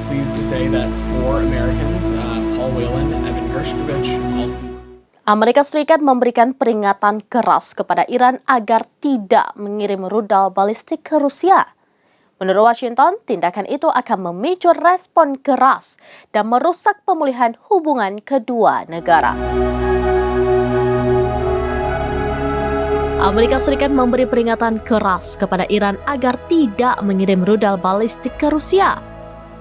pleased to say that 4 Americans, Paul Whelan, Evan Gershkovich, also. Amerika Serikat memberikan peringatan keras kepada Iran agar tidak mengirim rudal balistik ke Rusia. Menurut Washington, tindakan itu akan memicu respon keras dan merusak pemulihan hubungan kedua negara. Amerika Serikat memberi peringatan keras kepada Iran agar tidak mengirim rudal balistik ke Rusia.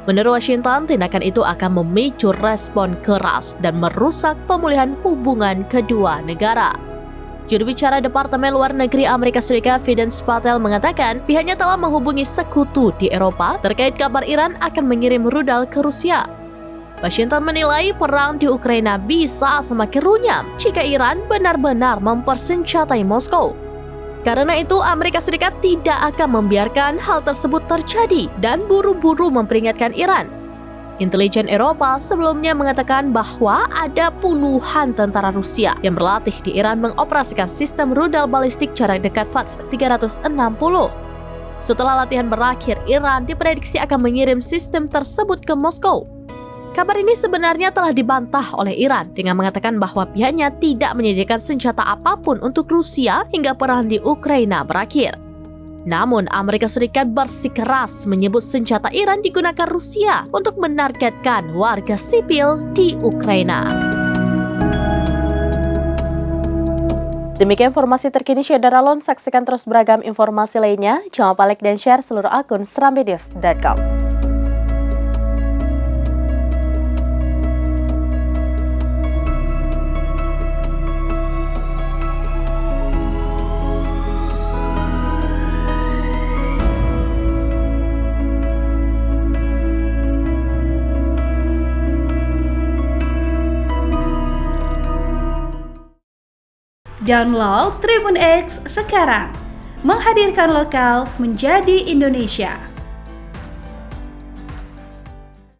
Menurut Washington, tindakan itu akan memicu respon keras dan merusak pemulihan hubungan kedua negara. Juru bicara Departemen Luar Negeri Amerika Serikat, Vedant Patel, mengatakan pihaknya telah menghubungi sekutu di Eropa terkait kabar Iran akan mengirim rudal ke Rusia. Washington menilai perang di Ukraina bisa semakin runyam jika Iran benar-benar mempersenjatai Moskow. Karena itu, Amerika Serikat tidak akan membiarkan hal tersebut terjadi dan buru-buru memperingatkan Iran. Intelijen Eropa sebelumnya mengatakan bahwa ada puluhan tentara Rusia yang berlatih di Iran mengoperasikan sistem rudal balistik jarak dekat FATS 360. Setelah latihan berakhir, Iran diprediksi akan mengirim sistem tersebut ke Moskow. Kabar ini sebenarnya telah dibantah oleh Iran dengan mengatakan bahwa pihaknya tidak menyediakan senjata apapun untuk Rusia hingga perang di Ukraina berakhir. Namun, Amerika Serikat bersikeras menyebut senjata Iran digunakan Rusia untuk menargetkan warga sipil di Ukraina. Demikian informasi terkini Syedara Lon. Saksikan terus beragam informasi lainnya. Jangan lupa like dan share seluruh akun serambinews.com. Download Tribun X sekarang, menghadirkan lokal menjadi Indonesia.